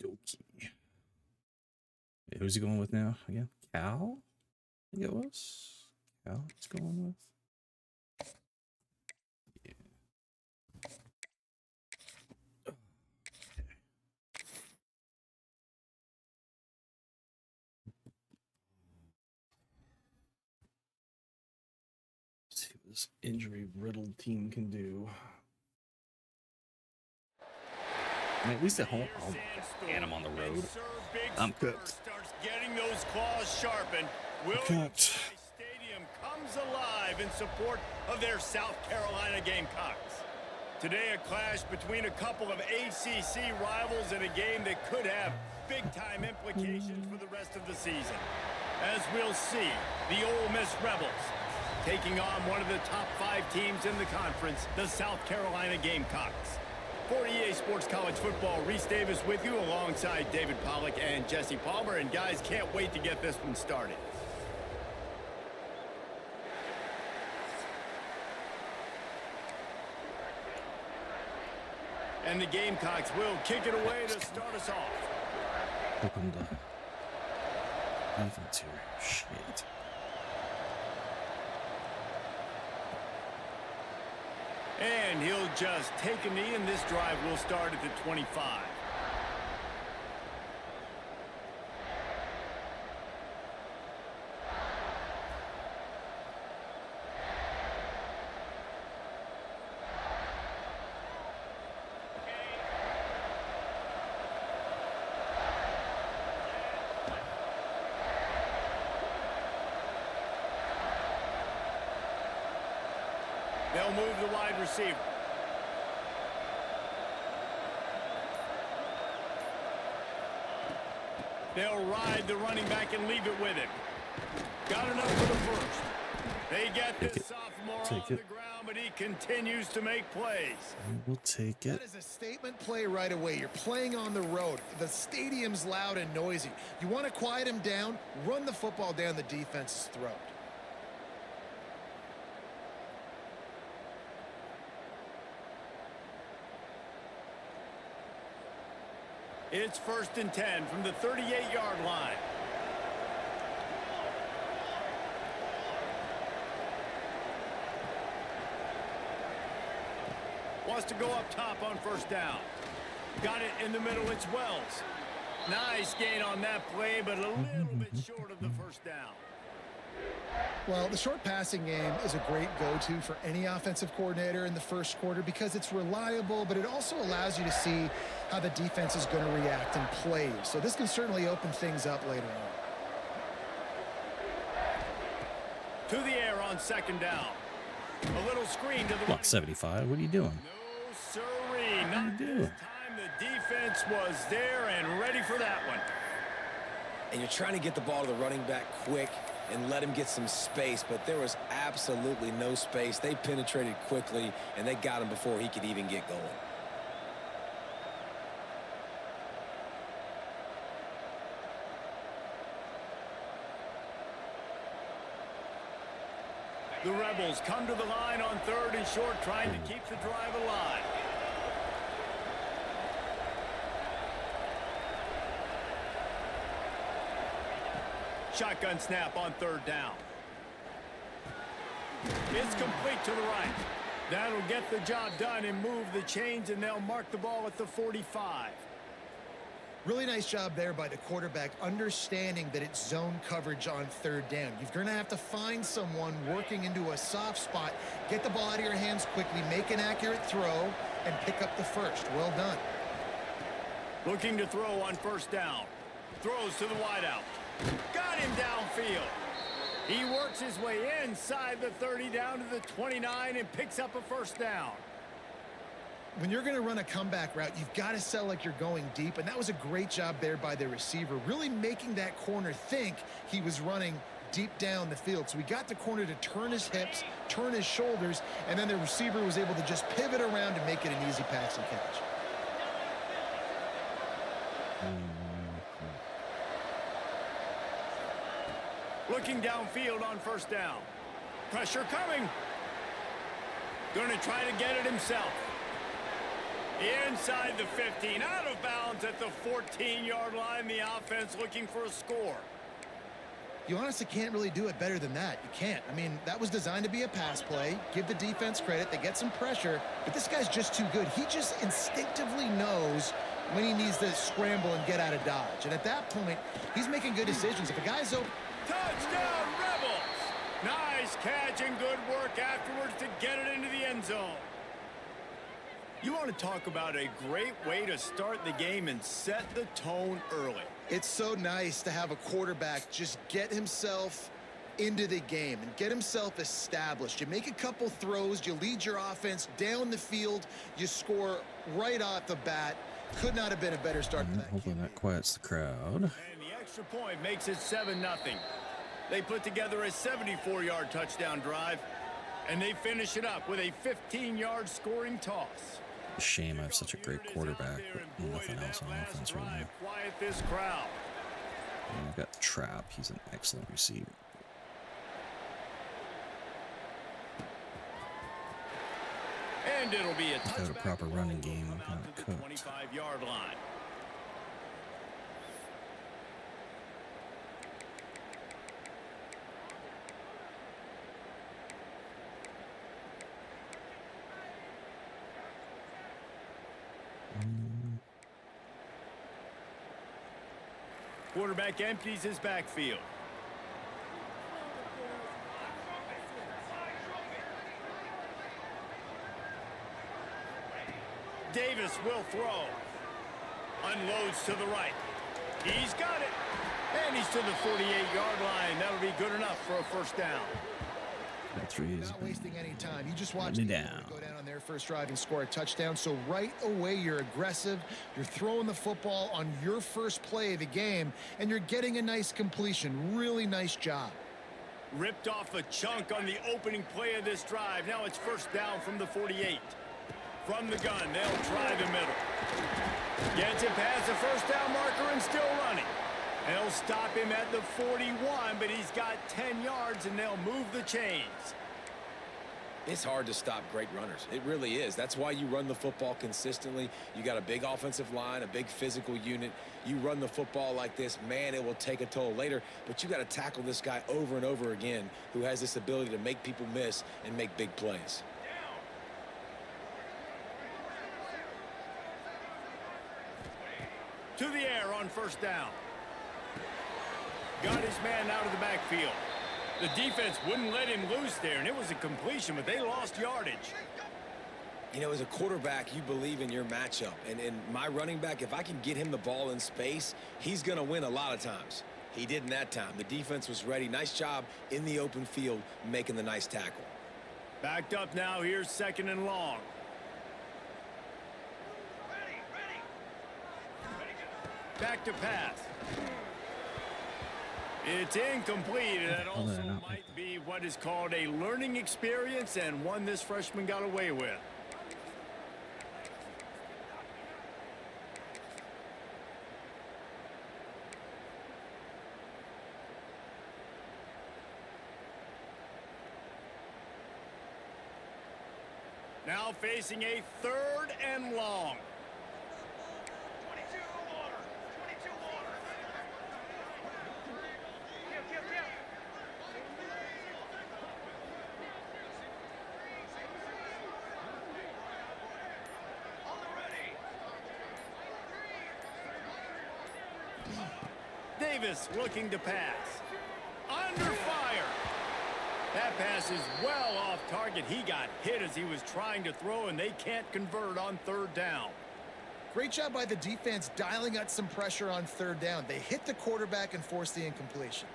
dokie. Who's he going with now again? Cal? I think it was Cal. He's going with. Yeah. Let's see what this injury-riddled team can do. And at least at home, and I'm on the road. I'm cooked. Starts getting those claws sharpened. Stadium comes alive in support of their South Carolina Gamecocks. Today, a clash between a couple of ACC rivals in a game that could have big-time implications for the rest of the season. As we'll see, the Ole Miss Rebels taking on one of the top 5 teams in the conference, the South Carolina Gamecocks. For EA Sports College Football, Reese Davis with you alongside David Pollack and Jesse Palmer. And guys, can't wait to get this one started. And the Gamecocks will kick it away to start us off. Welcome to defense here. Shit. And he'll just take a knee, and this drive will start at the 25. They'll move the wide receiver. They'll ride the running back and leave it with him. Got enough for the first. They get this sophomore on the ground, but he continues to make plays. We'll take it. That is a statement play right away. You're playing on the road. The stadium's loud and noisy. You want to quiet him down, run the football down the defense's throat. It's 1st and 10 from the 38-yard line. Wants to go up top on 1st down. Got it in the middle. It's Wells. Nice gain on that play, but a little bit short of the 1st down. Well, the short passing game is a great go-to for any offensive coordinator in the first quarter because it's reliable, but it also allows you to see how the defense is going to react and play. So this can certainly open things up later on. To the air on 2nd down. A little screen to the Block 75. What are you doing? No, sirree. Not this time. The defense was there and ready for that one. And you're trying to get the ball to the running back quick and let him get some space, but there was absolutely no space. They penetrated quickly, and they got him before he could even get going. The Rebels come to the line on 3rd and short, trying to keep the drive alive. Shotgun snap on 3rd down. It's complete to the right. That'll get the job done and move the chains, and they'll mark the ball at the 45. Really nice job there by the quarterback, understanding that it's zone coverage on 3rd down. You're going to have to find someone working into a soft spot, get the ball out of your hands quickly, make an accurate throw, and pick up the first. Well done. Looking to throw on 1st down. Throws to the wideout. Got him downfield. He works his way inside the 30 down to the 29 and picks up a 1st down. When you're going to run a comeback route, you've got to sell like you're going deep, and that was a great job there by the receiver, really making that corner think he was running deep down the field. So he got the corner to turn his hips, turn his shoulders, and then the receiver was able to just pivot around and make it an easy passing catch. Looking downfield on 1st down. Pressure coming. Going to try to get it himself. Inside the 15, out of bounds at the 14-yard line. The offense looking for a score. You honestly can't really do it better than that. You can't. I mean, that was designed to be a pass play. Give the defense credit. They get some pressure, but this guy's just too good. He just instinctively knows when he needs to scramble and get out of dodge. And at that point, he's making good decisions. If a guy's open... Touchdown, Rebels! Nice catch and good work afterwards to get it into the end zone. You want to talk about a great way to start the game and set the tone early. It's so nice to have a quarterback just get himself into the game and get himself established. You make a couple throws, you lead your offense down the field, you score right off the bat. Could not have been a better start. Hopefully that quiets the crowd. And the extra point makes it 7-0. They put together a 74-yard touchdown drive, and they finish it up with a 15-yard scoring toss. Shame I have such a great quarterback, but nothing else on offense right now. Quiet this crowd. And I've got Trap. He's an excellent receiver. And it'll be a Without a proper running game, I'm kind of cooked. 25-yard line. Quarterback empties his backfield. Davis will throw. Unloads to the right. He's got it. And he's to the 48-yard line. That'll be good enough for a first down. Not wasting any time. You just watch them go down on their first drive and score a touchdown. So right away, you're aggressive. You're throwing the football on your first play of the game, and you're getting a nice completion. Really nice job. Ripped off a chunk on the opening play of this drive. Now it's first down from the 48. From the gun, they'll try the middle. Gets it past the first down marker and still running. They'll stop him at the 41, but he's got 10 yards, and they'll move the chains. It's hard to stop great runners. It really is. That's why you run the football consistently. You got a big offensive line, a big physical unit. You run the football like this, man, it will take a toll later. But you got to tackle this guy over and over again who has this ability to make people miss and make big plays. To the air on first down. Got his man out of the backfield. The defense wouldn't let him loose there, and it was a completion, but they lost yardage. You know, as a quarterback, you believe in your matchup. And my running back, if I can get him the ball in space, he's going to win a lot of times. He didn't that time. The defense was ready. Nice job in the open field making the nice tackle. Backed up now. Here's second and long. Back to pass. It's incomplete, and that also might be what is called a learning experience, and one this freshman got away with. Now facing a third and long. Davis looking to pass. Under fire. That pass is well off target. He got hit as he was trying to throw, and they can't convert on third down. Great job by the defense dialing out some pressure on third down. They hit the quarterback and forced the incompletion.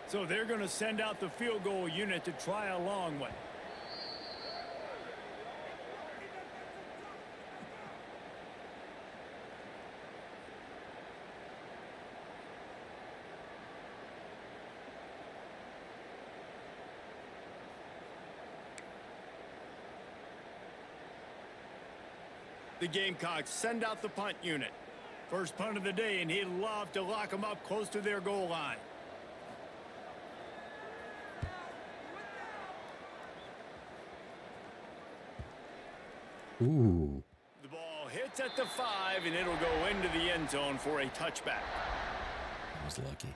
So they're going to send out the field goal unit to try a long one. The Gamecocks send out the punt unit. First punt of the day, and he'd love to lock them up close to their goal line. Ooh. The ball hit It's at the 5, and it'll go into the end zone for a touchback. I was lucky.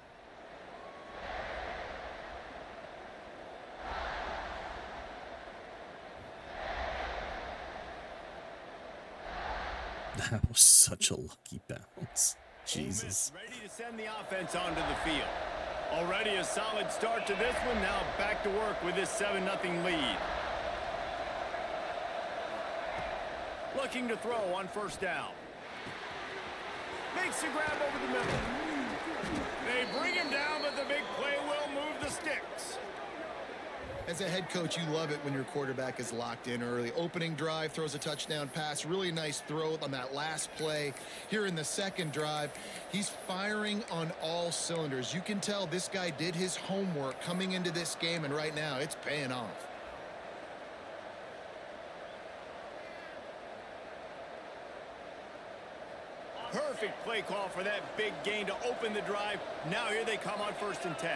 That was such a lucky bounce. Jesus. Ready to send the offense onto the field. Already a solid start to this one. Now back to work with this 7-0 lead. Looking to throw on first down. Makes the grab over the middle. They bring him down, but the big play will move the sticks. As a head coach, you love it when your quarterback is locked in early. Opening drive, throws a touchdown pass. Really nice throw on that last play. Here in the second drive, he's firing on all cylinders. You can tell this guy did his homework coming into this game, and right now it's paying off. Perfect play call for that big gain to open the drive. Now here they come on 1st and 10.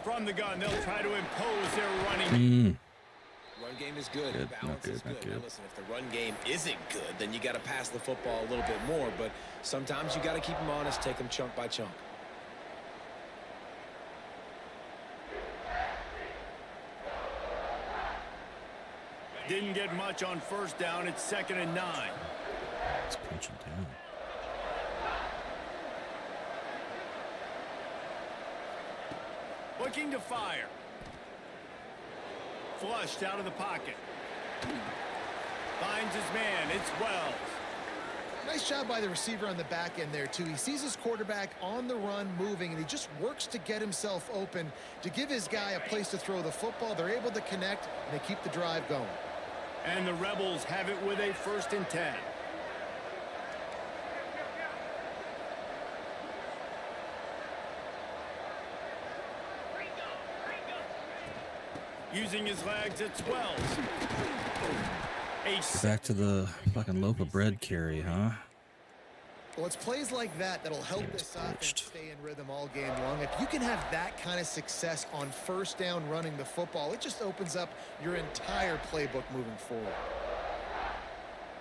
From the gun, they'll try to impose their running. Run game is good. Good, Balance is not good. good. Now listen, if the run game isn't good, then you got to pass the football a little bit more. But sometimes you got to keep them honest, take them chunk by chunk. Didn't get much on first down. It's 2nd and 9. Let's punch him down. Looking to fire. Flushed out of the pocket. Finds his man. It's Wells. Nice job by the receiver on the back end there, too. He sees his quarterback on the run moving, and he just works to get himself open to give his guy a place to throw the football. They're able to connect, and they keep the drive going. And the Rebels have it with a 1st and 10. Using his legs, it's Wells. Back to the fucking loaf of bread carry, huh? Well, it's plays like that that'll help this offense stay in rhythm all game long. If you can have that kind of success on first down running the football, it just opens up your entire playbook moving forward.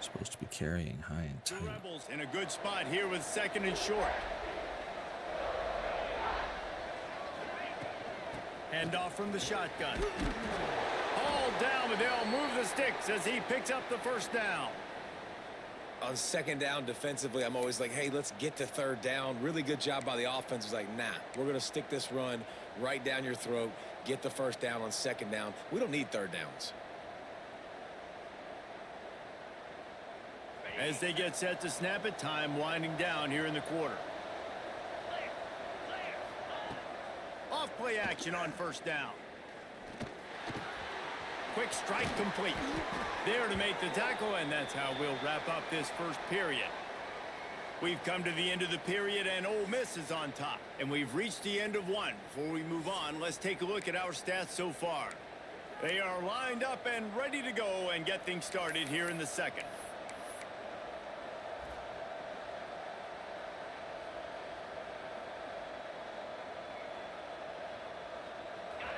Supposed to be carrying high and The tight. Rebels in a good spot here with 2nd and short. Hand off from the shotgun. All down, but they'll move the sticks as he picks up the 1st down. On 2nd down defensively, I'm always like, hey, let's get to 3rd down. Really good job by the offense. It was like, nah, we're going to stick this run right down your throat, get the 1st down on 2nd down. We don't need 3rd downs. As they get set to snap it, time winding down here in the quarter. Off play action on 1st down. Quick strike complete. There to make the tackle, and that's how we'll wrap up this first period. We've come to the end of the period, and Ole Miss is on top. And we've reached the end of one. Before we move on, let's take a look at our stats so far. They are lined up and ready to go and get things started here in the second.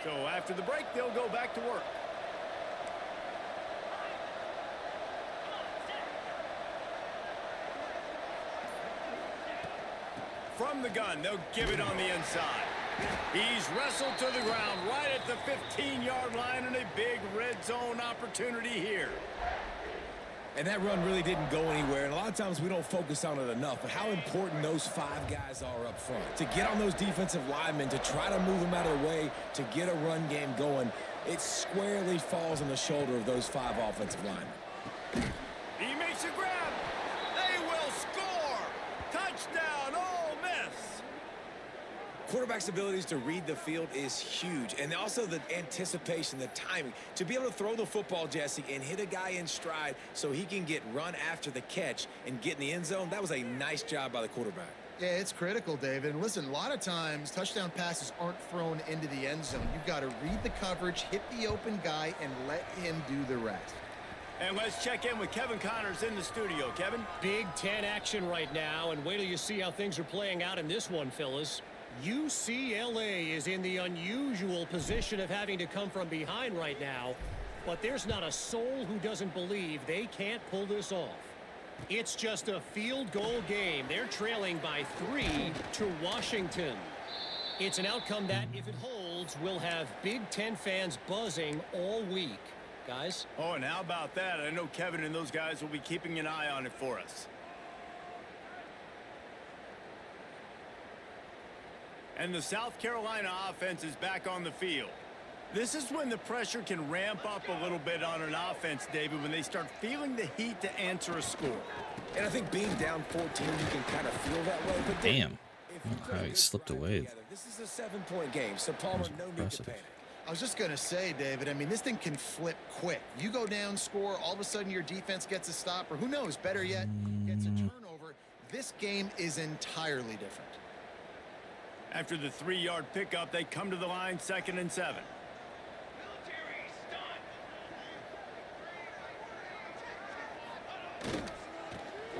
So after the break, they'll go back to work. From the gun, they'll give it on the inside. He's wrestled to the ground right at the 15-yard line, and a big red zone opportunity here. And that run really didn't go anywhere, and a lot of times we don't focus on it enough, but how important those 5 guys are up front. To get on those defensive linemen, to try to move them out of the way, to get a run game going, it squarely falls on the shoulder of those 5 offensive linemen. He makes a grab. They will score. Touchdown, Ole Miss. Quarterback's abilities to read the field is huge, and also the anticipation, the timing. To be able to throw the football, Jesse, and hit a guy in stride so he can get run after the catch and get in the end zone, that was a nice job by the quarterback. Yeah, it's critical, David. And listen, a lot of times touchdown passes aren't thrown into the end zone. You've got to read the coverage, hit the open guy, and let him do the rest. And let's check in with Kevin Connors in the studio. Kevin? Big Ten action right now, and wait till you see how things are playing out in this one, fellas. UCLA is in the unusual position of having to come from behind right now, but there's not a soul who doesn't believe they can't pull this off. It's just a field goal game. They're trailing by 3 to Washington. It's an outcome that, if it holds, will have Big Ten fans buzzing all week. Guys? Oh, and how about that? I know Kevin and those guys will be keeping an eye on it for us. And the South Carolina offense is back on the field. This is when the pressure can ramp up a little bit on an offense, David, when they start feeling the heat to answer a score. And I think being down 14, you can kind of feel that way. But Damn. I don't know how he slipped away. Together, this is a 7-point game, so Palmer, no need to panic. I was just going to say, David, I mean, this thing can flip quick. You go down, score, all of a sudden your defense gets a stop, or who knows, better yet, gets a turnover. This game is entirely different. After the 3-yard pickup, they come to the line, 2nd and 7.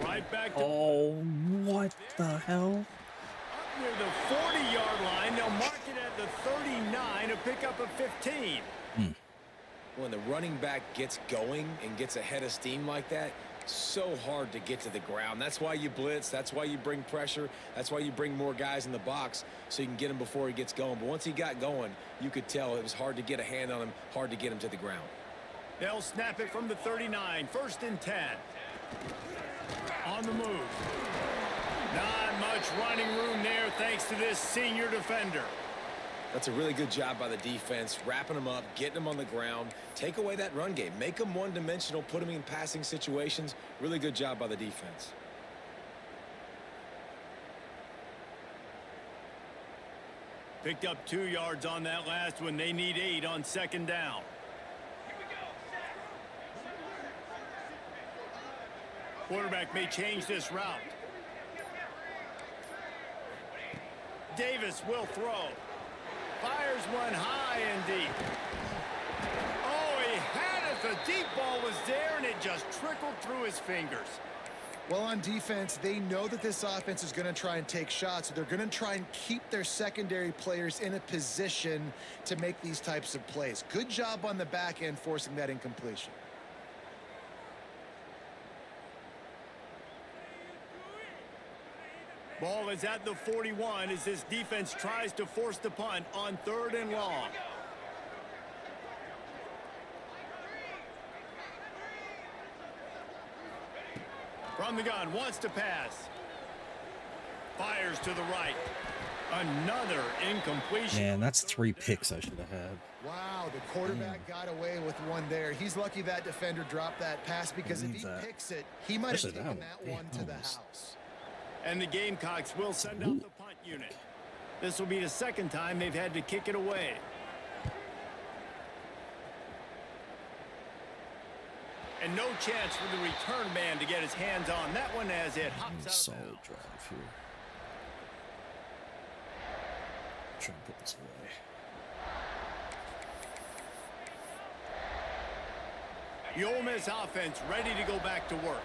Right back to... Oh, what the hell? Up near the 40-yard line. They'll mark it at the 39, a pickup of 15. When the running back gets going and gets ahead of steam like that, so hard to get to the ground. That's why you blitz. That's why you bring pressure. That's why you bring more guys in the box so you can get him before he gets going. But once he got going, you could tell it was hard to get a hand on him, hard to get him to the ground. They'll snap it from the 39, 1st and 10. On the move. Not much running room there thanks to this senior defender. That's a really good job by the defense, wrapping them up, getting them on the ground. Take away that run game. Make them one-dimensional, put them in passing situations. Really good job by the defense. Picked up 2 yards on that last one. They need 8 on 2nd down. Quarterback may change this route. Davis will throw. Fires one high and deep. Oh, he had it. The deep ball was there, and it just trickled through his fingers. Well, on defense, they know that this offense is going to try and take shots. So they're going to try and keep their secondary players in a position to make these types of plays. Good job on the back end forcing that incompletion. Ball is at the 41 as this defense tries to force the punt on 3rd and long. From the gun, wants to pass. Fires to the right. Another incompletion. Man, that's 3 picks I should have had. Wow, the quarterback got away with one there. He's lucky that defender dropped that pass because if he picks it, he might have taken that one to the house. And the Gamecocks will send out the punt unit. This will be the 2nd time they've had to kick it away. And no chance for the return man to get his hands on that one as it hops out of Solid bounds. drive here. Try and put this away. The Ole Miss offense ready to go back to work.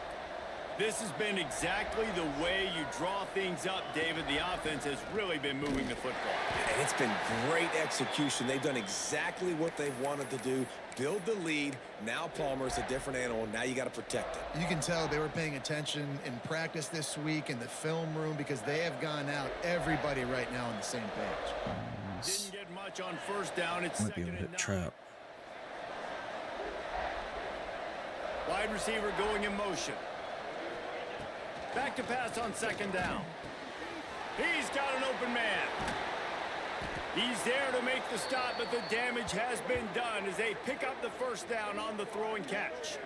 This has been exactly the way you draw things up, David. The offense has really been moving the football. And it's been great execution. They've done exactly what they've wanted to do. Build the lead. Now Palmer's a different animal. Now you got to protect it. You can tell they were paying attention in practice this week in the film room because they have gone out everybody right now on the same page. Didn't get much on 1st down. It's Might be 2nd able to and 9. hit trap. Wide receiver going in motion. Back to pass on 2nd down. He's got an open man. He's there to make the stop, but the damage has been done as they pick up the 1st down on the throw and catch.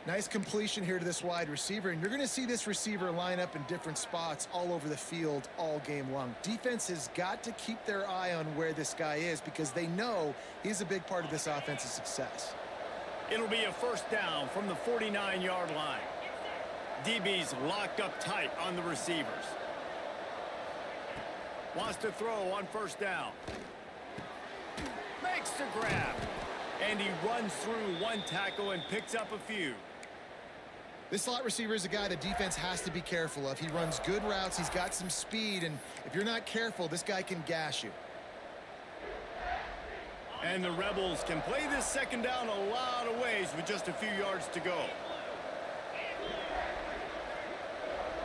Nice completion here to this wide receiver, and you're going to see this receiver line up in different spots all over the field all game long. Defense has got to keep their eye on where this guy is because they know he's a big part of this offense's success. It'll be a 1st down from the 49-yard line. DB's locked up tight on the receivers. Wants to throw on 1st down. Makes the grab. And he runs through one tackle and picks up a few. This slot receiver is a guy the defense has to be careful of. He runs good routes. He's got some speed, and if you're not careful, this guy can gash you. And the Rebels can play this second down a lot of ways with just a few yards to go.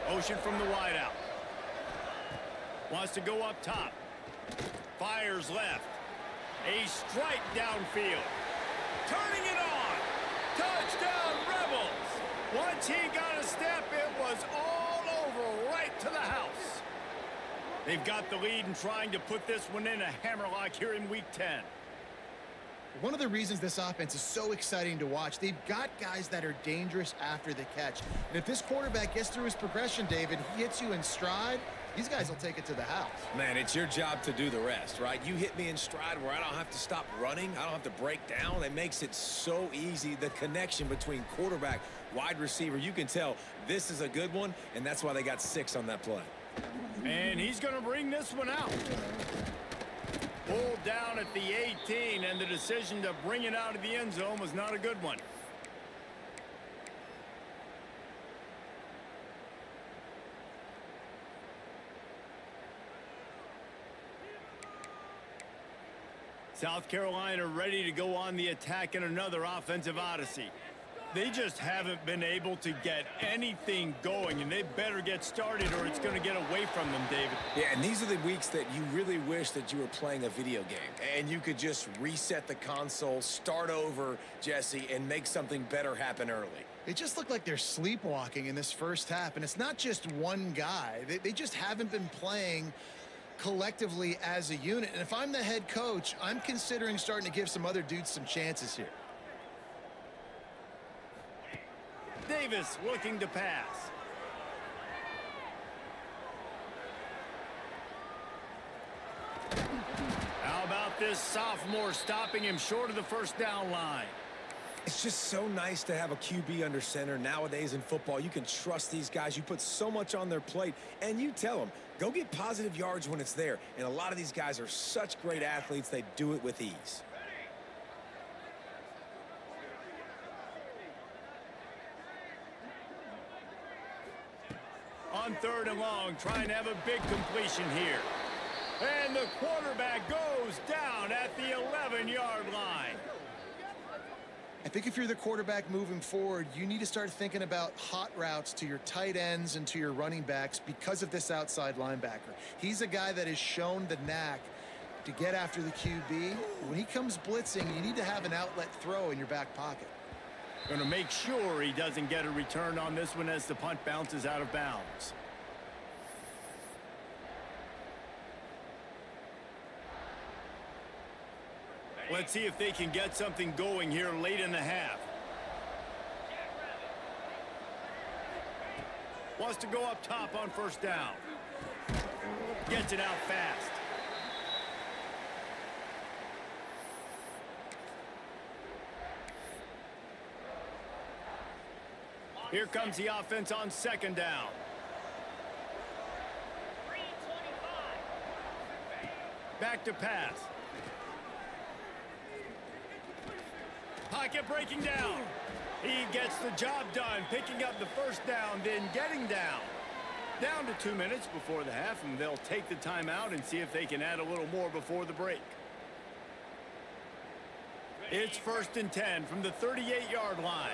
Motion from the wideout. Wants to go up top. Fires left. A strike downfield. Turning it on. Touchdown, Rebels. Once he got a step, it was all over right to the house. They've got the lead and trying to put this one in a hammerlock here in Week 10. One of the reasons this offense is so exciting to watch, they've got guys that are dangerous after the catch. And if this quarterback gets through his progression, David, he hits you in stride, these guys will take it to the house. Man, it's your job to do the rest, right? You hit me in stride where I don't have to stop running. I don't have to break down. It makes it so easy. The connection between quarterback, wide receiver, you can tell this is a good one, and that's why they got 6 on that play. And he's going to bring this one out. Pulled down at the 18, and the decision to bring it out of the end zone was not a good one. South Carolina ready to go on the attack in another offensive odyssey. They just haven't been able to get anything going, and they better get started or it's going to get away from them, David. Yeah, and these are the weeks that you really wish that you were playing a video game and you could just reset the console, start over, Jesse, and make something better happen early. They just look like they're sleepwalking in this first half, and it's not just one guy. They just haven't been playing collectively as a unit. And if I'm the head coach, I'm considering starting to give some other dudes some chances here. Davis looking to pass. How about this sophomore stopping him short of the first down line? It's just so nice to have a QB under center. Nowadays in football, you can trust these guys. You put so much on their plate, and you tell them, go get positive yards when it's there. And a lot of these guys are such great athletes, they do it with ease. On 3rd and long, trying to have a big completion here. And the quarterback goes down at the 11-yard line. I think if you're the quarterback moving forward, you need to start thinking about hot routes to your tight ends and to your running backs because of this outside linebacker. He's a guy that has shown the knack to get after the QB. When he comes blitzing, you need to have an outlet throw in your back pocket. Going to make sure he doesn't get a return on this one as the punt bounces out of bounds. Let's see if they can get something going here late in the half. Wants to go up top on 1st down. Gets it out fast. Here comes the offense on 2nd down. Back to pass. Pocket breaking down. He gets the job done, picking up the 1st down, then getting down. Down to 2 minutes before the half, and they'll take the timeout and see if they can add a little more before the break. It's 1st and 10 from the 38-yard line.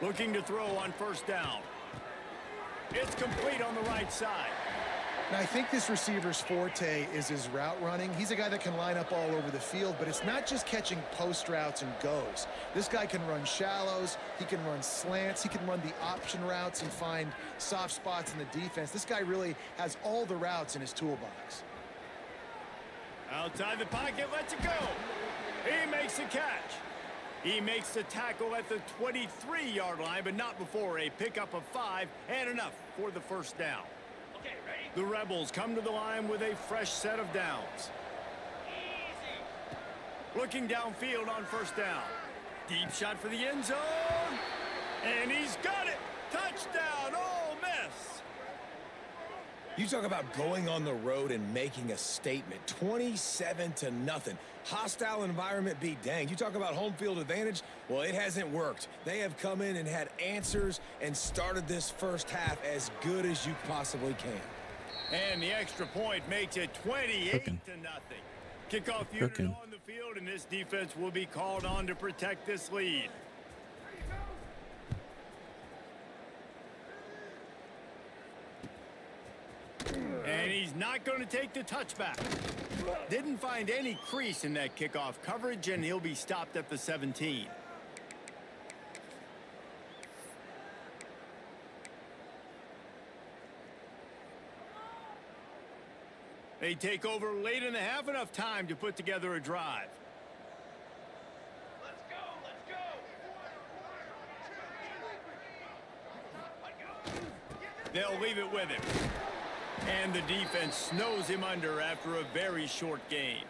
Looking to throw on 1st down. It's complete on the right side. Now, I think this receiver's forte is his route running. He's a guy that can line up all over the field, but it's not just catching post routes and goes. This guy can run shallows, he can run slants, he can run the option routes and find soft spots in the defense. This guy really has all the routes in his toolbox. Outside the pocket, lets it go. He makes the catch. He makes the tackle at the 23-yard line, but not before a pickup of 5 and enough for the 1st down. Okay, ready? The Rebels come to the line with a fresh set of downs. Easy. Looking downfield on 1st down. Deep shot for the end zone. And he's got it. Touchdown, Ole Miss. You talk about going on the road and making a statement. 27-0. Hostile environment be danged. You talk about home field advantage. Well, it hasn't worked. They have come in and had answers and started this first half as good as you possibly can. And the extra point makes it 28-0. Kickoff unit on the field, and this defense will be called on to protect this lead. And he's not going to take the touchback. Didn't find any crease in that kickoff coverage, and he'll be stopped at the 17. They take over late in the half, enough time to put together a drive. Let's go, let's go. They'll leave it with him. And the defense snows him under after a very short gain.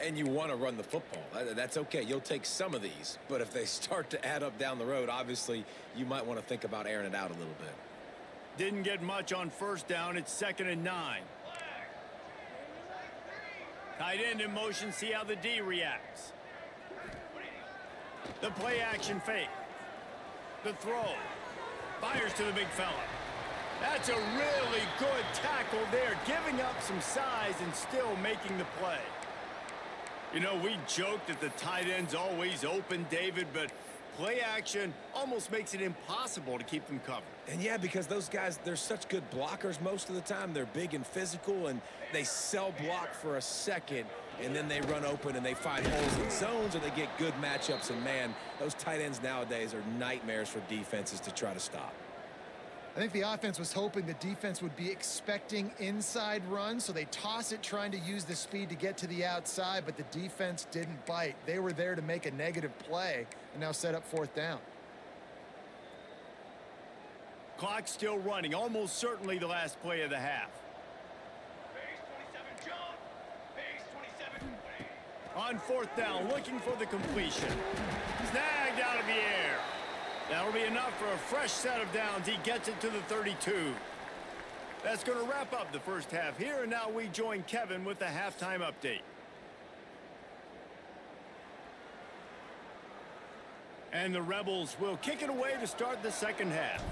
And you want to run the football. That's okay. You'll take some of these. But if they start to add up down the road, obviously, you might want to think about airing it out a little bit. Didn't get much on first down. It's 2nd and 9. Tight end in motion. See how the D reacts. The play action fake. The throw. Fires to the big fella. That's a really good tackle there, giving up some size and still making the play. You know, we joked that the tight end's always open, David, but play action almost makes it impossible to keep them covered. And yeah, because those guys, they're such good blockers most of the time. They're big and physical, and they sell block for a second, and then they run open and they find holes in zones, or they get good matchups. And man, those tight ends nowadays are nightmares for defenses to try to stop. I think the offense was hoping the defense would be expecting inside runs, so they toss it trying to use the speed to get to the outside, but the defense didn't bite. They were there to make a negative play and now set up 4th down. Clock still running, almost certainly the last play of the half. On 4th down, looking for the completion. Snagged out of the air. That'll be enough for a fresh set of downs. He gets it to the 32. That's going to wrap up the first half here, and now we join Kevin with the halftime update. And the Rebels will kick it away to start the second half.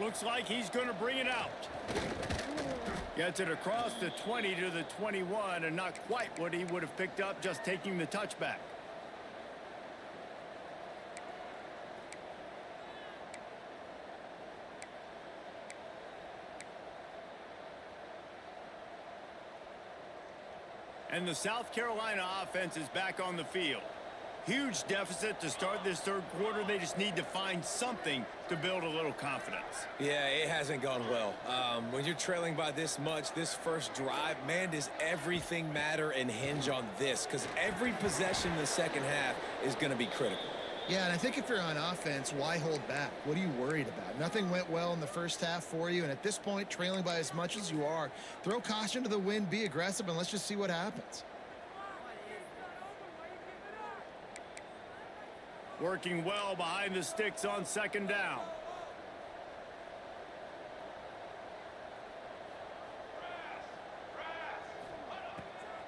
Looks like he's going to bring it out. Gets it across the 20 to the 21, and not quite what he would have picked up just taking the touchback. And the South Carolina offense is back on the field. Huge deficit to start this third quarter. They just need to find something to build a little confidence. Yeah, it hasn't gone well. When you're trailing by this much, this first drive, man, does everything matter and hinge on this? Because every possession in the second half is going to be critical. Yeah, and I think if you're on offense, why hold back? What are you worried about? Nothing went well in the first half for you, and at this point, trailing by as much as you are, throw caution to the wind, be aggressive, and let's just see what happens. Working well behind the sticks on 2nd down.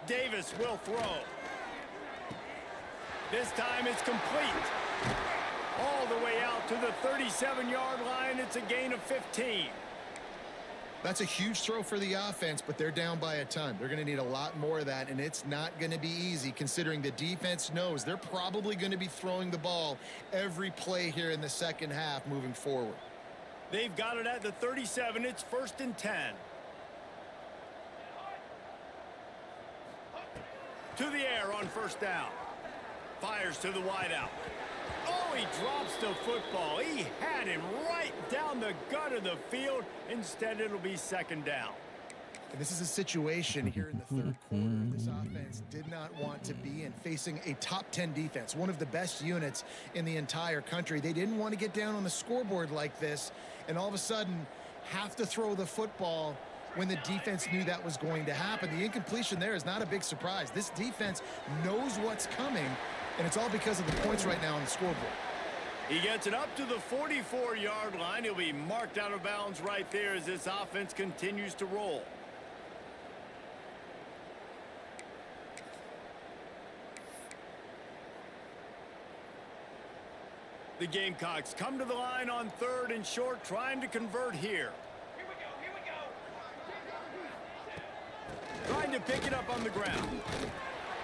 Davis will throw. This time it's complete. All the way out to the 37-yard line. It's a gain of 15. That's a huge throw for the offense, but they're down by a ton. They're going to need a lot more of that, and it's not going to be easy considering the defense knows they're probably going to be throwing the ball every play here in the second half moving forward. They've got it at the 37. It's 1st and 10. To the air on 1st down. Fires to the wideout. Oh, he drops the football. He had him right down the gut of the field. Instead, it'll be 2nd down. And this is a situation here in the third quarter this offense did not want to be in, facing a top 10 defense, one of the best units in the entire country. They didn't want to get down on the scoreboard like this and all of a sudden have to throw the football when the defense knew that was going to happen. The incompletion there is not a big surprise. This defense knows what's coming, And it's all because of the points right now on the scoreboard. He gets it up to the 44-yard line. He'll be marked out of bounds right there as this offense continues to roll. The Gamecocks come to the line on 3rd and short, trying to convert here. Here we go. Trying to pick it up on the ground.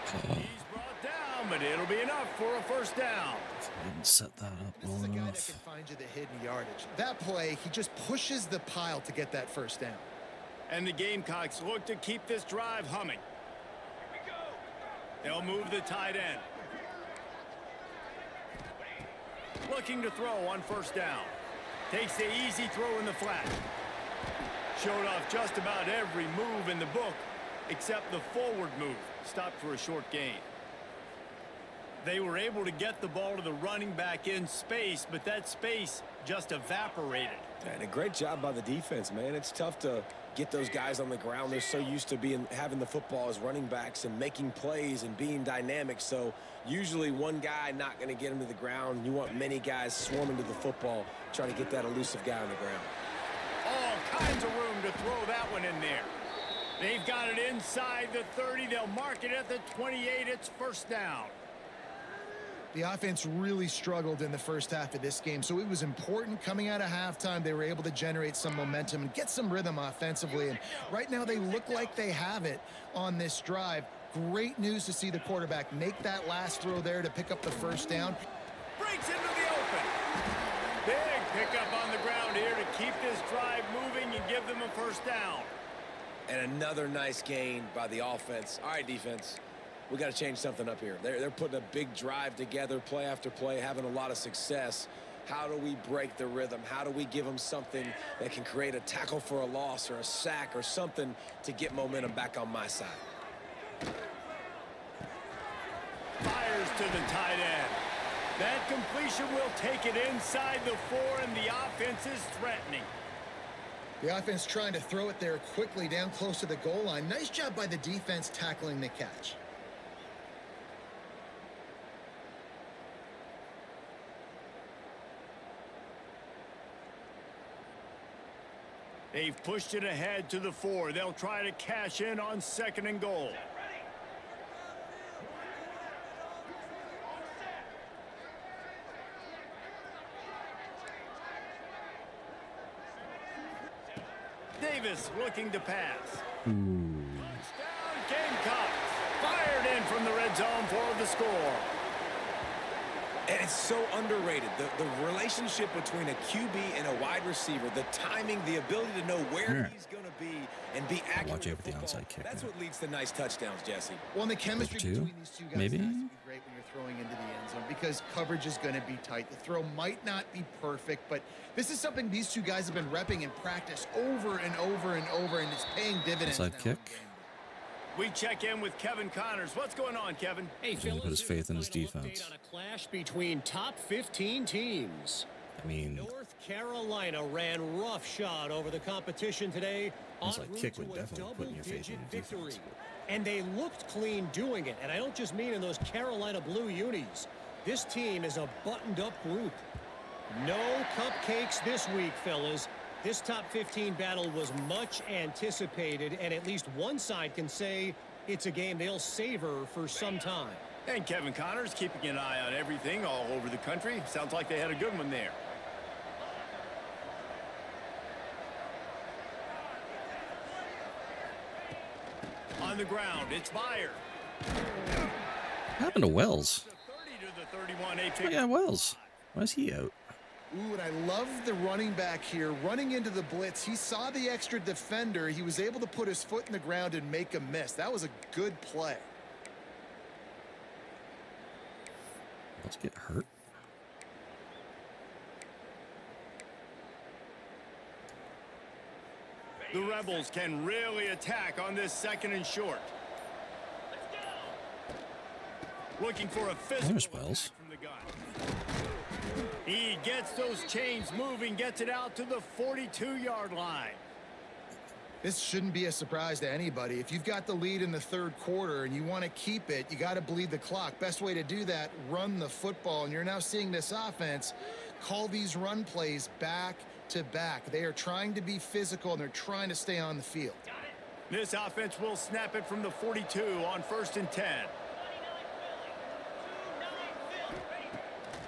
He's brought down, but it'll be enough for a first down. Didn't set that up This well is a guy that enough. can find you the hidden yardage. That play, he just pushes the pile to get that first down. And the Gamecocks look to keep this drive humming. Here we go. They'll move the tight end. Looking to throw on first down. Takes the easy throw in the flat. Showed off just about every move in the book except the forward move. Stopped for a short gain. They were able to get the ball to the running back in space, but that space just evaporated. And a great job by the defense, man. It's tough to get those guys on the ground. They're so used to having the football as running backs and making plays and being dynamic. So usually one guy not going to get him to the ground. You want many guys swarming to the football, trying to get that elusive guy on the ground. All kinds of room to throw that one in there. They've got it inside the 30. They'll mark it at the 28. It's first down. The offense really struggled in the first half of this game, so it was important coming out of halftime. They were able to generate some momentum and get some rhythm offensively, and right now they look like they have it on this drive. Great news to see the quarterback make that last throw there to pick up the first down. Breaks into the open. Big pickup on the ground here to keep this drive moving and give them a first down. And another nice gain by the offense. All right, defense. We got to change something up here. They're putting a big drive together, play after play, having a lot of success. How do we break the rhythm? How do we give them something that can create a tackle for a loss or a sack or something to get momentum back on my side? Fires to the tight end. That completion will take it inside the 4, and the offense is threatening. The offense trying to throw it there quickly down close to the goal line. Nice job by the defense tackling the catch. They've pushed it ahead to the 4. They'll try to cash in on 2nd and goal. Davis looking to pass. Touchdown Gamecocks. Fired in from the red zone for the score. And it's so underrated. The relationship between a QB and a wide receiver, the timing, the ability to know where he's going to be and be accurate. Watch out for the football, onside kick. That's what leads to nice touchdowns, Jesse. Well, and the chemistry Two, between these two guys maybe? has to be great when you're throwing into the end zone because coverage is going to be tight. The throw might not be perfect, but this is something these two guys have been repping in practice over and over and over, and it's paying dividends. Onside now. kick. We check in with Kevin Connors. What's going on, Kevin? Hey, He's gonna put his faith in his defense. On a clash between top 15 teams. I mean, North Carolina ran roughshod over the competition today. onside kick would definitely put in your faith in your defense. And they looked clean doing it. And I don't just mean in those Carolina blue unis. This team is a buttoned-up group. No cupcakes this week, fellas. This top 15 battle was much anticipated, and at least one side can say it's a game they'll savor for some time. And Kevin Connors keeping an eye on everything all over the country. Sounds like they had a good one there. On the ground, it's Meyer. What happened to Wells? The 30 to the 31. Oh, yeah, Wells. Why is he out? Ooh, and I love the running back here running into the blitz. He saw the extra defender. He was able to put his foot in the ground and make a miss. That was a good play. Let's get hurt. The Rebels can really attack on this 2nd and short. Looking for a physical There's attack Wells. from the gun. He gets those chains moving, gets it out to the 42-yard line. This shouldn't be a surprise to anybody. If you've got the lead in the third quarter and you want to keep it, you got to bleed the clock. Best way to do that, run the football. And you're now seeing this offense call these run plays back to back. They are trying to be physical, and they're trying to stay on the field. This offense will snap it from the 42 on 1st and 10.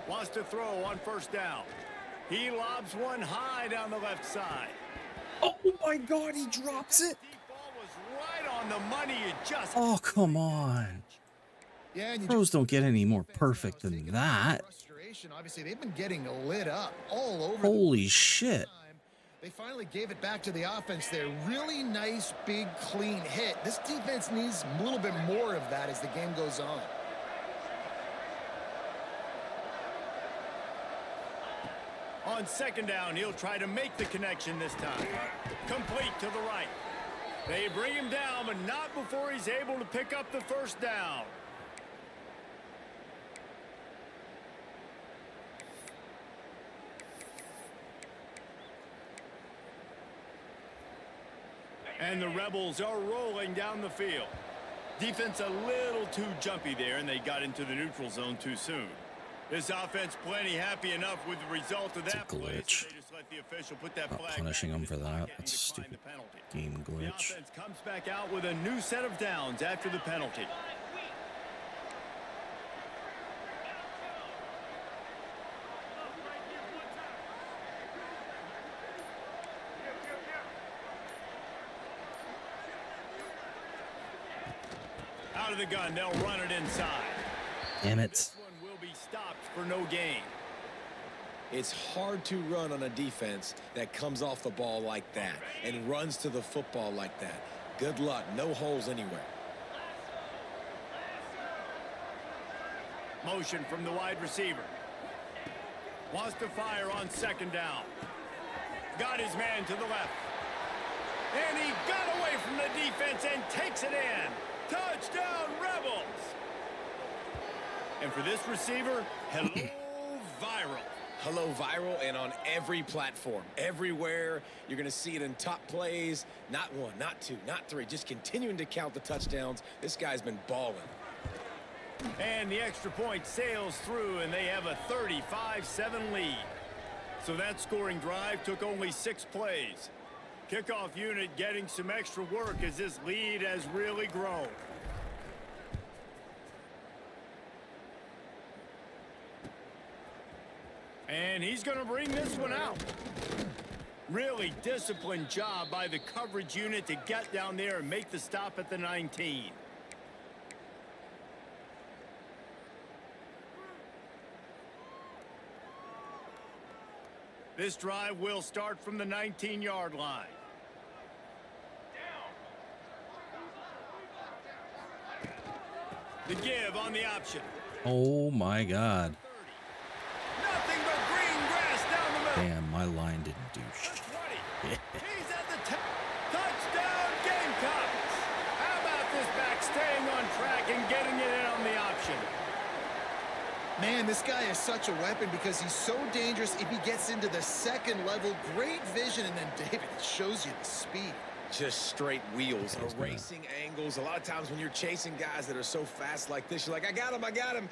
Wants to throw on 1st down. He lobs one high down the left side. Oh my God, he drops it. Deep ball was right on the money. It just... Oh, come on. Yeah, and Pros don't get any more perfect than that. Frustration. Obviously, they've been getting lit up all over. Holy shit. They finally gave it back to the offense there. Really nice, big, clean hit. This defense needs a little bit more of that as the game goes on. On 2nd down, he'll try to make the connection this time. Complete to the right. They bring him down, but not before he's able to pick up the 1st down. And the Rebels are rolling down the field. Defense a little too jumpy there, and they got into the neutral zone too soon. This offense plenty happy enough with the result of that play. So they just let the official put that flag punishing back him for in his that. pocket and That's decline stupid. the penalty. Game The glitch. offense comes back out with a new set of downs after the penalty. Out of the gun, they'll run it inside. Damn it. This one will be stopped for no gain. It's hard to run on a defense that comes off the ball like that and runs to the football like that. Good luck. No holes anywhere. Motion from the wide receiver. Wants to fire on 2nd down. Got his man to the left. And he got away from the defense and takes it in. Touchdown, Rebels! And for this receiver, hello, viral. Hello, viral, and on every platform. Everywhere. You're going to see it in top plays. Not one, not two, not three. Just continuing to count the touchdowns. This guy's been balling. And the extra point sails through, and they have a 35-7 lead. So that scoring drive took only 6 plays. Kickoff unit getting some extra work as this lead has really grown. And he's going to bring this one out. Really disciplined job by the coverage unit to get down there and make the stop at the 19. This drive will start from the 19-yard line. The give on the option. Oh my God. Nothing but green grass down the middle. Damn, my line didn't do The shit. 20. He's at the touchdown Gamecocks. How about this back staying on track and getting it in on the option? Man, this guy is such a weapon because he's so dangerous if he gets into the second level. Great vision, and then David shows you the speed. Just straight wheels, erasing angles. A lot of times when you're chasing guys that are so fast like this, you're like, I got him, I got him.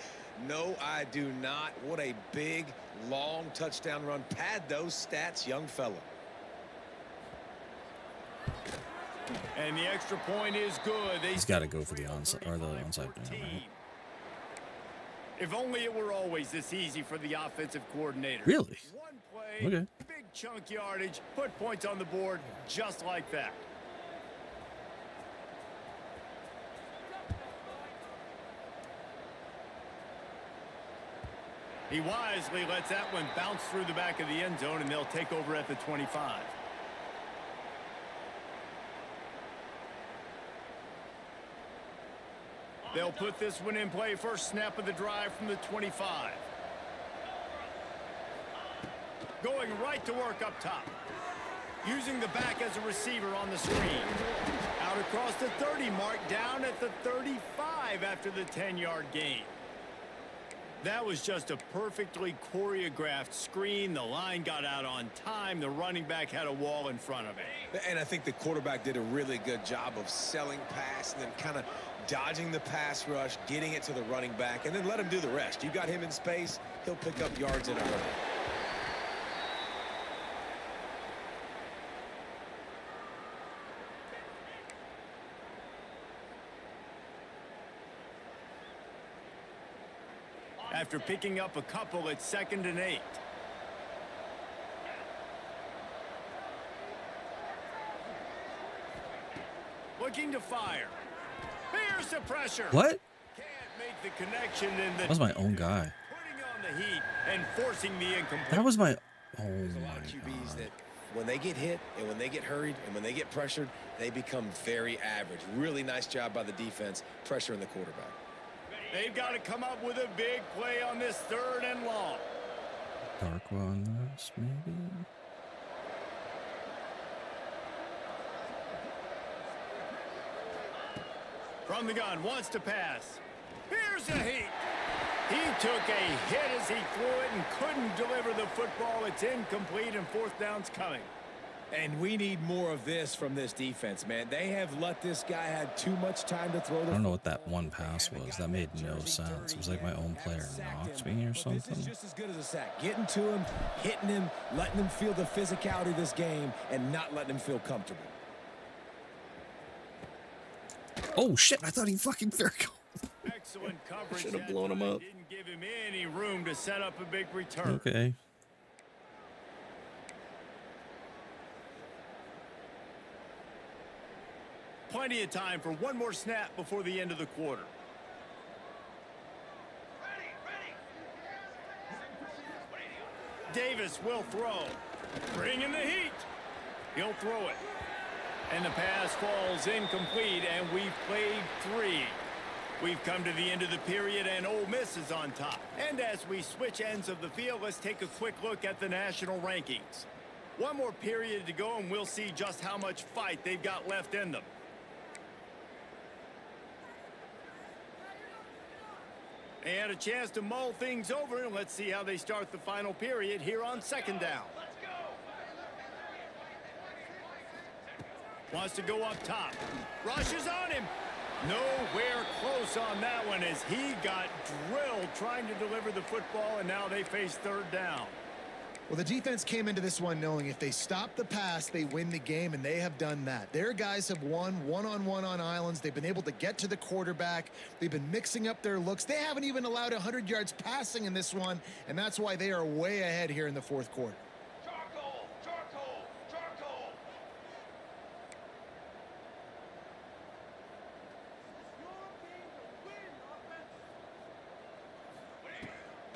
No, I do not. What a big, long touchdown run. Pad those stats, young fella. And the extra point is good. He's got to go for the onside or the onside. Yeah, right. If only it were always this easy for the offensive coordinator. Really? One play, Okay. big chunk yardage, put points on the board just like that. He wisely lets that one bounce through the back of the end zone, and they'll take over at the 25. They'll put this one in play. First snap of the drive from the 25. Going right to work up top. Using the back as a receiver on the screen. Out across the 30 mark, down at the 35 after the 10-yard gain. That was just a perfectly choreographed screen. The line got out on time. The running back had a wall in front of it. And I think the quarterback did a really good job of selling pass and then kind of dodging the pass rush, getting it to the running back, and then let him do the rest. You got him in space, he'll pick up yards in a hurry. After picking up a couple, it's 2nd and 8. Looking to fire. Here's the pressure. What? Can't make the connection in the That was my own guy. putting on the heat and forcing the incomplete. That was my. Oh There's a my lot of QBs god. that when they get hit and when they get hurried and when they get pressured, they become very average. Really nice job by the defense pressuring the quarterback. They've got to come up with a big play on this 3rd and long. Dark on this, maybe. From the gun, wants to pass. Here's the heat. He took a hit as he threw it and couldn't deliver the football. It's incomplete and 4th down's coming. And we need more of this from this defense, man. They have let this guy have too much time to throw the I don't know what that one pass was. That made no sense. It was like my own player knocked me or This is something. just as good as a sack. Getting to him, hitting him, letting him feel the physicality of this game, and not letting him feel comfortable. Oh shit! I thought he fucking fair go. Excellent coverage. Should have that blown him time. up. Didn't give him any room to set up a big return. Okay. Plenty of time for one more snap before the end of the quarter. Davis will throw. Bringing the heat. He'll throw it. And the pass falls incomplete, and we've played 3. We've come to the end of the period, and Ole Miss is on top. And as we switch ends of the field, let's take a quick look at the national rankings. One more period to go, and we'll see just how much fight they've got left in them. And a chance to mull things over, and let's see how they start the final period here on 2nd down. Wants to go up top. Rushes on him. Nowhere close on that one as he got drilled trying to deliver the football, and now they face 3rd down. Well, the defense came into this one knowing if they stop the pass, they win the game, and they have done that. Their guys have won one-on-one on islands. They've been able to get to the quarterback. They've been mixing up their looks. They haven't even allowed 100 yards passing in this one, and that's why they are way ahead here in the 4th quarter.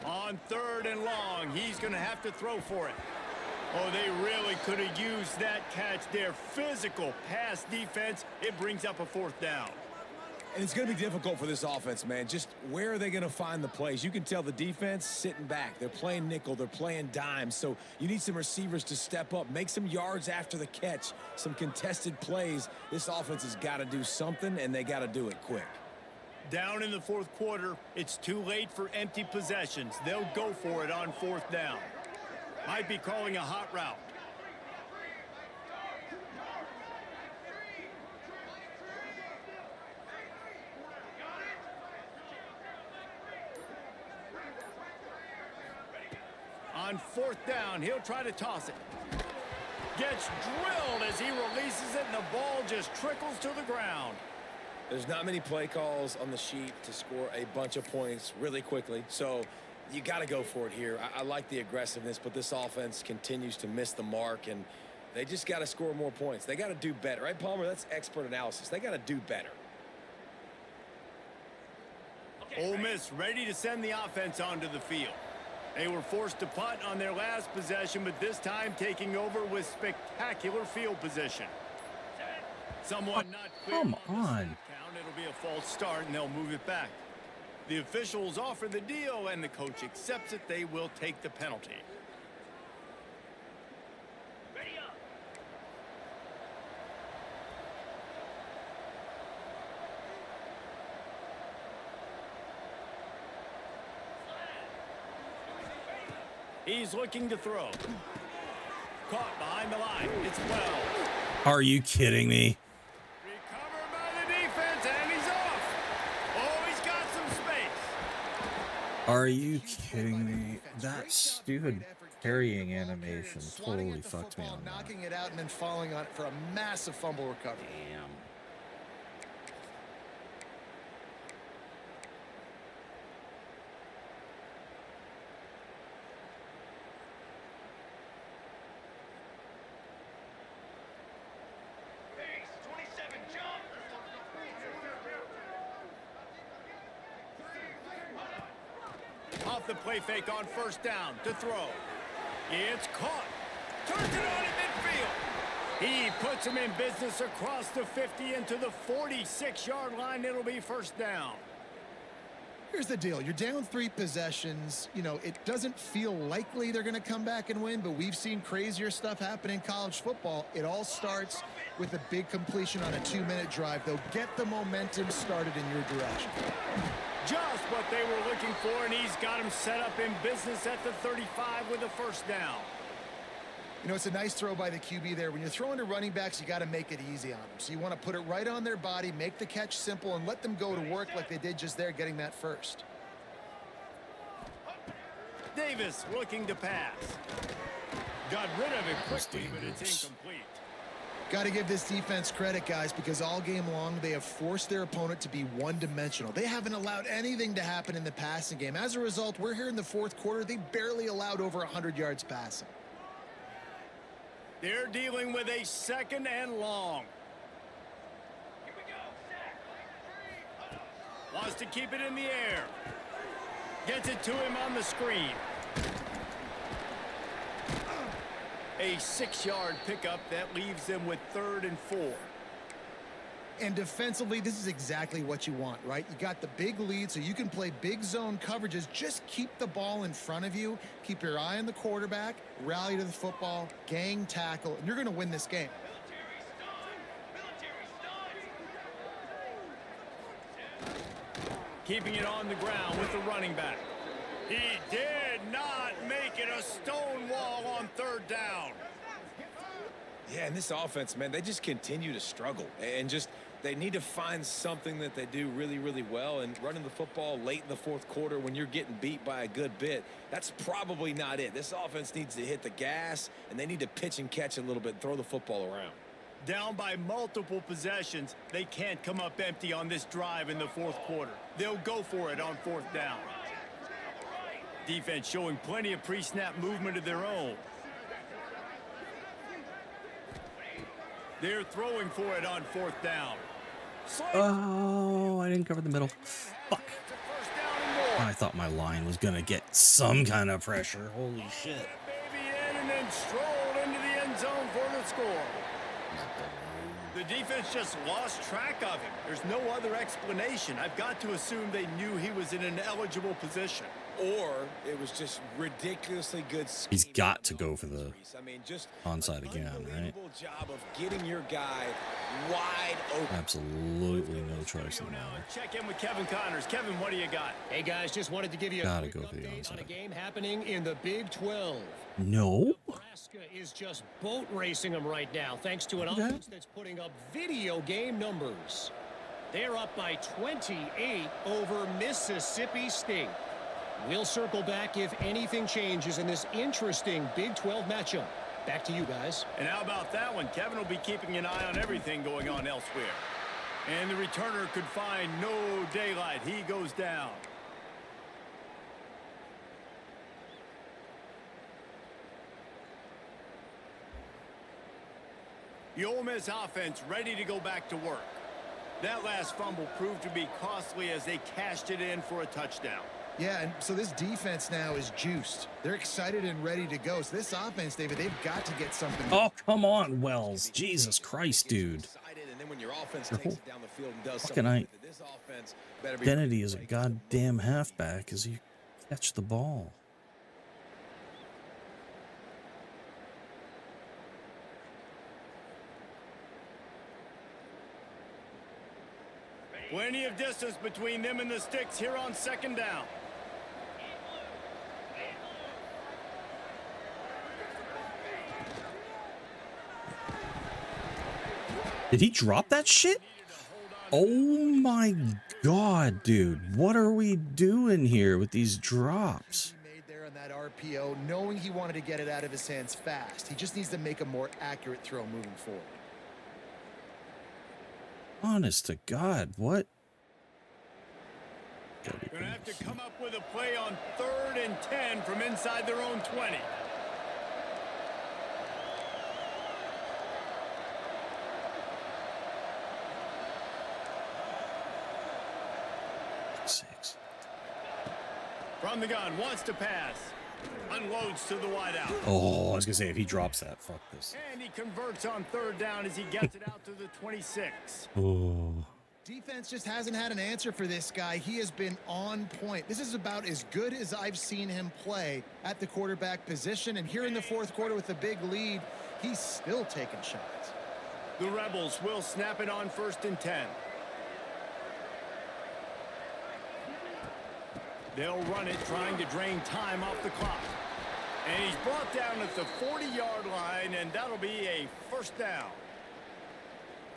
On 3rd and long, he's going to have to throw for it. Oh, they really could have used that catch. Their physical pass defense, it brings up a 4th down. And it's going to be difficult for this offense, man. Just where are they going to find the plays? You can tell the defense sitting back. They're playing nickel. They're playing dime. So you need some receivers to step up, make some yards after the catch, some contested plays. This offense has got to do something, and they got to do it quick. Down in the 4th quarter, it's too late for empty possessions. They'll go for it on 4th down. Might be calling a hot route. On 4th down, he'll try to toss it. Gets drilled as he releases it, and the ball just trickles to the ground. There's not many play calls on the sheet to score a bunch of points really quickly, so you got to go for it here. I like the aggressiveness, but this offense continues to miss the mark, and they just got to score more points. They got to do better, right, Palmer? That's expert analysis. They got to do better. Ole Miss ready to send the offense onto the field. They were forced to punt on their last possession, but this time taking over with spectacular field position. Someone not clear Come on the on. snap count. It'll be a false start, and they'll move it back. The officials offer the deal, and the coach accepts it. They will take the penalty. He's looking to throw. Caught behind the line. It's well. Are you kidding me? Recovered by the defense, and he's off. Oh, he's got some space. Are you kidding me? That stupid carrying animation totally fucked me on that. Knocking it out and then falling on it for a massive fumble recovery. Damn. Off the play fake on first down to throw. It's caught. Turns it on in midfield. He puts him in business across the 50 into the 46-yard line. It'll be first down. Here's the deal. You're down 3 possessions. You know, it doesn't feel likely they're going to come back and win, but we've seen crazier stuff happen in college football. It all starts with a big completion on a 2-minute drive. They'll get the momentum started in your direction. Just what they were looking for, and he's got him set up in business at the 35 with a first down. You know, it's a nice throw by the QB there. When you're throwing to running backs, you got to make it easy on them. So you want to put it right on their body, make the catch simple, and let them go to work like they did just there, getting that first. Davis looking to pass. Got rid of it quickly, but it's incomplete. Got to give this defense credit, guys, because all game long they have forced their opponent to be one-dimensional. They haven't allowed anything to happen in the passing game. As a result, we're here in the fourth quarter. They barely allowed over 100 yards passing. They're dealing with a second and long. Wants to keep it in the air. Gets it to him on the screen. A 6-yard pickup that leaves them with 3rd and 4. And defensively, this is exactly what you want, right? You got the big lead, so you can play big zone coverages. Just keep the ball in front of you. Keep your eye on the quarterback. Rally to the football. Gang tackle. And you're going to win this game. Keeping it on the ground with the running back. He did not make it a stone wall on 3rd down. Yeah, and this offense, man, they just continue to struggle. And just, they need to find something that they do really, really well. And running the football late in the fourth quarter when you're getting beat by a good bit, that's probably not it. This offense needs to hit the gas, and they need to pitch and catch a little bit and throw the football around. Down by multiple possessions, they can't come up empty on this drive in the fourth quarter. They'll go for it on 4th down. Defense showing plenty of pre-snap movement of their own. They're throwing for it on 4th down. Oh, I didn't cover the middle. Fuck. I thought my line was going to get some kind of pressure. Holy shit. Baby in and then strolled into the end zone for the score. The defense just lost track of him. There's no other explanation. I've got to assume they knew he was in an eligible position. Or it was just ridiculously good scheme. He's got to go for the just onside again, right? Job of getting your guy wide open. Absolutely no choice in the matter. Check in with Kevin Connors. Kevin, what do you got? Hey guys, just wanted to give you Gotta a quick go for the update on a onside. game happening in the Big 12. No. Nebraska is just boat racing them right now, thanks to an offense that's putting up video game numbers. They're up by 28 over Mississippi State. We'll circle back if anything changes in this interesting Big 12 matchup. Back to you guys. And how about that one? Kevin will be keeping an eye on everything going on elsewhere. And the returner could find no daylight. He goes down. The Ole Miss offense ready to go back to work. That last fumble proved to be costly as they cashed it in for a touchdown. Yeah, and so this defense now is juiced. They're excited and ready to go. So this offense, David, they've got to get something. Oh, come on, Wells. Jesus Christ, dude. Fucking identity as a goddamn halfback as you catch the ball. Plenty of distance between them and the sticks here on 2nd down. Did he drop that shit? Oh my God, dude. What are we doing here with these drops? He made there on that RPO, knowing he wanted to get it out of his hands fast. He just needs to make a more accurate throw moving forward. Honest to God, what? Gonna have to come up with a play on 3rd and 10 from inside their own 20. Six. From the gun, wants to pass. Unloads to the wideout. Oh, I was gonna say, if he drops that, fuck this. And he converts on 3rd down as he gets it out to the 26. Oh. Defense just hasn't had an answer for this guy. He has been on point. This is about as good as I've seen him play at the quarterback position. And here in the 4th quarter with a big lead, he's still taking shots. The Rebels will snap it on 1st and 10. They'll run it, trying to drain time off the clock. And he's brought down at the 40-yard line, and that'll be a 1st down.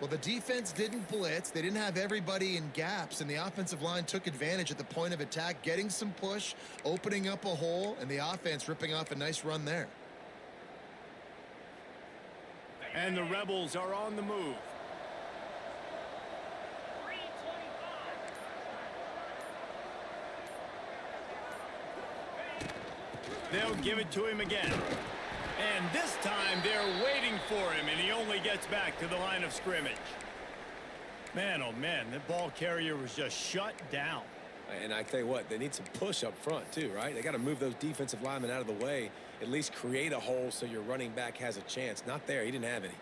Well, the defense didn't blitz. They didn't have everybody in gaps, and the offensive line took advantage at the point of attack, getting some push, opening up a hole, and the offense ripping off a nice run there. And the Rebels are on the move. They'll give it to him again. And this time they're waiting for him, and he only gets back to the line of scrimmage. Man, oh man, that ball carrier was just shut down. And I tell you what, they need some push up front too, right? They got to move those defensive linemen out of the way, at least create a hole so your running back has a chance. Not there, he didn't have any.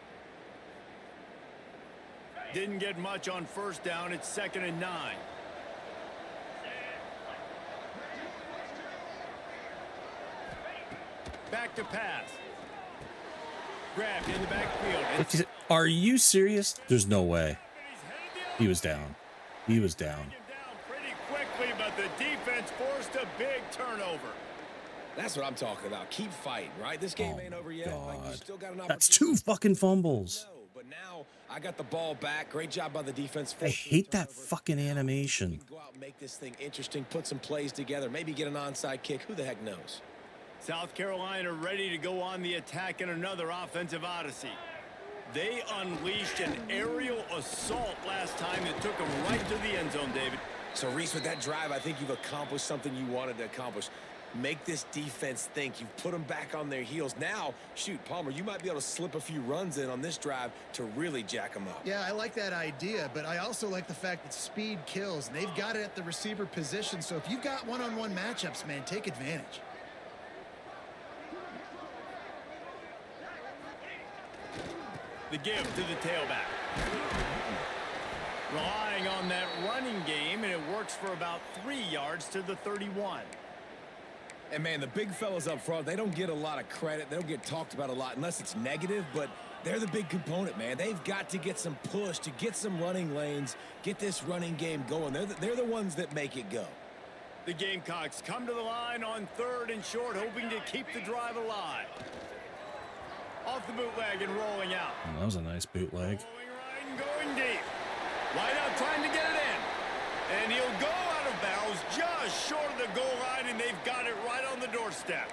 Didn't get much on 1st down. It's 2nd and 9. Back to pass. Grabbed in the backfield. Are you serious? There's no way. He was down. He was down. Pretty quickly, but the defense forced a big turnover. That's what I'm talking about. Keep fighting, right? This game ain't over yet. God. Like, you still got an opportunity. That's 2 fucking fumbles. No, but now I got the ball back. Great job by the defense. I hate that fucking animation. Go out and make this thing interesting, put some plays together, maybe get an onside kick. Who the heck knows? South Carolina ready to go on the attack in another offensive odyssey. They unleashed an aerial assault last time that took them right to the end zone, David. So, Reese, with that drive, I think you've accomplished something you wanted to accomplish. Make this defense think. You've put them back on their heels. Now, shoot, Palmer, you might be able to slip a few runs in on this drive to really jack them up. Yeah, I like that idea, but I also like the fact that speed kills, and they've got it at the receiver position. So if you've got one-on-one matchups, man, take advantage. The give to the tailback. Relying on that running game, and it works for about 3 yards to the 31. And, man, the big fellas up front, they don't get a lot of credit. They don't get talked about a lot unless it's negative, but they're the big component, man. They've got to get some push, to get some running lanes, get this running game going. They're the ones that make it go. The Gamecocks come to the line on 3rd and short, hoping to keep the drive alive. Off the bootleg and rolling out. Oh, that was a nice bootleg. Going right and going deep. Right out trying to get it in. And he'll go out of bounds just short of the goal line, and they've got it right on the doorstep.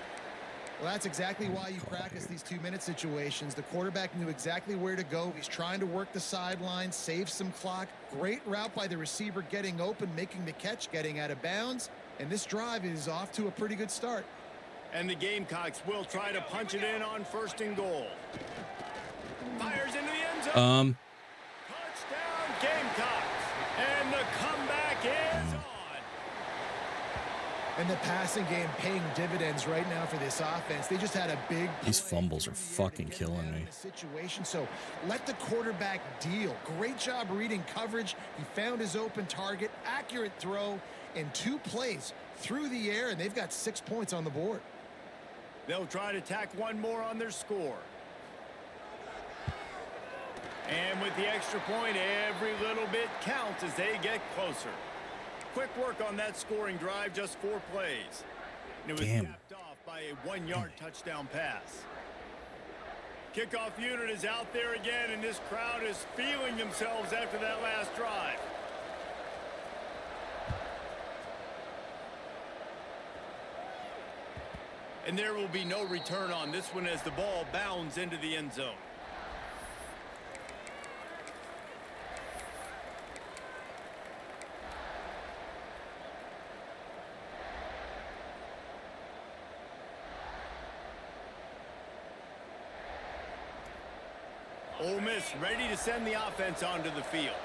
Well, that's exactly why you practice these 2-minute situations. The quarterback knew exactly where to go. He's trying to work the sideline, save some clock. Great route by the receiver getting open, making the catch, getting out of bounds. And this drive is off to a pretty good start. And the Gamecocks will try to punch it in on 1st and goal. Fires into the end zone. Touchdown Gamecocks. And the comeback is on. And the passing game paying dividends right now for this offense. They just had a big... These fumbles are fucking killing me. Situation. So let the quarterback deal. Great job reading coverage. He found his open target. Accurate throw in 2 plays through the air, and they've got 6 points on the board. They'll try to tack one more on their score. And with the extra point, every little bit counts as they get closer. Quick work on that scoring drive, just 4 plays. And it was capped off by a 1-yard touchdown pass. Kickoff unit is out there again, and this crowd is feeling themselves after that last drive. And there will be no return on this one as the ball bounds into the end zone. Ole Miss ready to send the offense onto the field.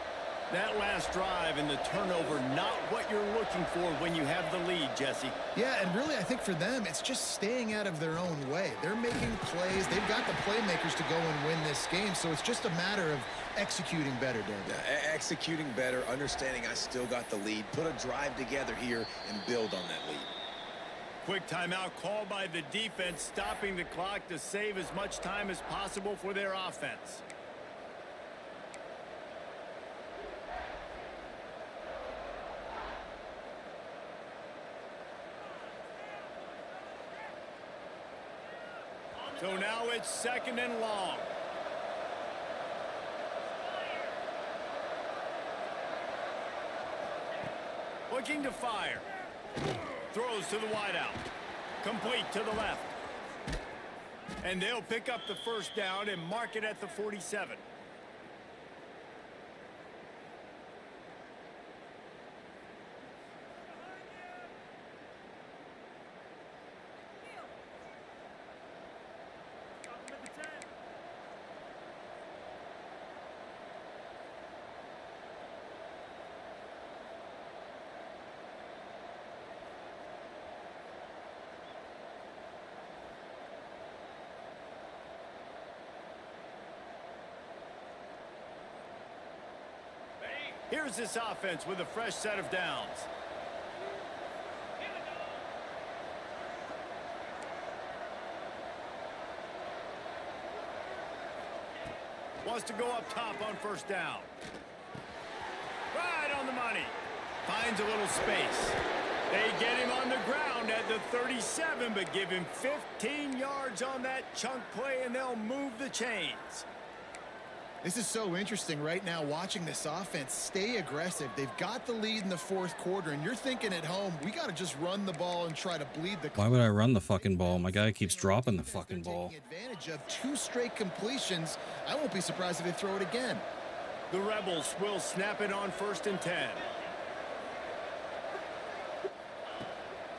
That last drive and the turnover, not what you're looking for when you have the lead, Jesse. Yeah, and really I think for them, it's just staying out of their own way. They're making plays. They've got the playmakers to go and win this game, so it's just a matter of executing better, Dan. Yeah, executing better, understanding I still got the lead, put a drive together here and build on that lead. Quick timeout called by the defense, stopping the clock to save as much time as possible for their offense. So now it's 2nd and long. Looking to fire. Throws to the wideout. Complete to the left. And they'll pick up the first down and mark it at the 47. Here's this offense with a fresh set of downs. Wants to go up top on first down. Right on the money. Finds a little space. They get him on the ground at the 37, but give him 15 yards on that chunk play, and they'll move the chains. This is so interesting right now watching this offense stay aggressive. They've got the lead in the 4th quarter, and you're thinking at home, we got to just run the ball and try to bleed the... Why would I run the fucking ball? My guy keeps dropping the fucking ball. Taking advantage of 2 straight completions. I won't be surprised if they throw it again. The Rebels will snap it on 1st and 10.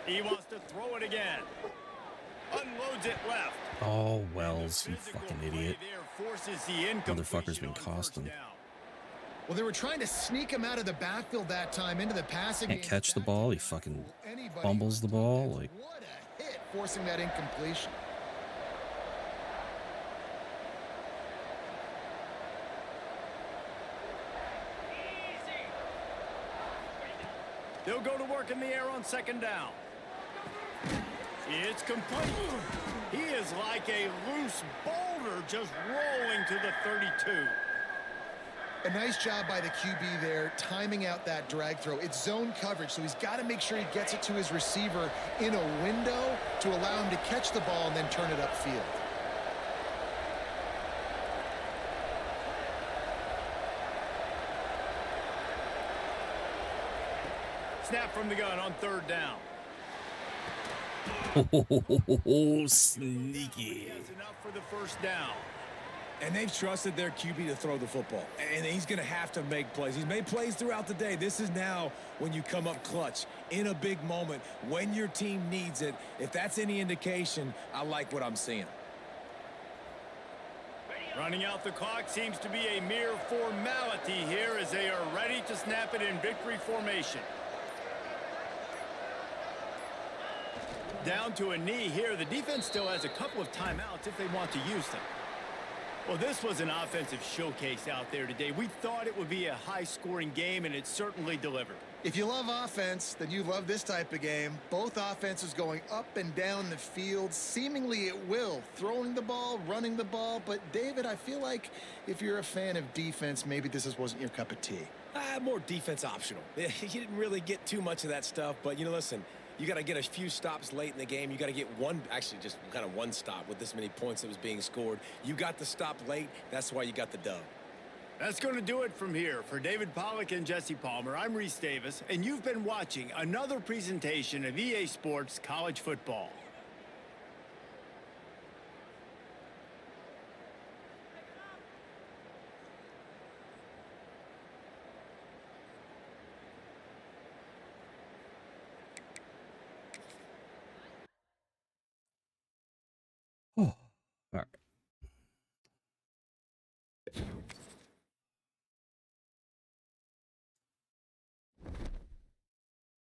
He wants to throw it again. Unloads it left. Oh, Wells, you fucking idiot. Motherfucker's been costing. Well, they were trying to sneak him out of the backfield that time into the passing game. Can't catch the ball. He fucking fumbles the ball. Like, what a hit, forcing that incompletion. They'll go to work in the air on 2nd down. It's complete. He is like a loose boulder just rolling to the 32. A nice job by the QB there, timing out that drag throw. It's zone coverage, so he's got to make sure he gets it to his receiver in a window to allow him to catch the ball and then turn it upfield. Snap from the gun on 3rd down. oh, sneaky. That's enough for the first down. And they've trusted their QB to throw the football. And he's going to have to make plays. He's made plays throughout the day. This is now when you come up clutch in a big moment when your team needs it. If that's any indication, I like what I'm seeing. Running out the clock seems to be a mere formality here as they are ready to snap it in victory formation. Down to a knee here. The defense still has a couple of timeouts if they want to use them. Well, this was an offensive showcase out there today. We thought it would be a high-scoring game, and it certainly delivered. If you love offense, then you love this type of game. Both offenses going up and down the field, seemingly at will, throwing the ball, running the ball. But, David, I feel like if you're a fan of defense, maybe this wasn't your cup of tea. More defense optional. You didn't really get too much of that stuff, but, listen, You got to get a few stops late in the game. You got to get one, actually just kind of one stop with this many points that was being scored. You got the stop late. That's why you got the dub. That's going to do it from here. For David Pollack and Jesse Palmer, I'm Reese Davis, and you've been watching another presentation of EA Sports College Football. Oh, all right.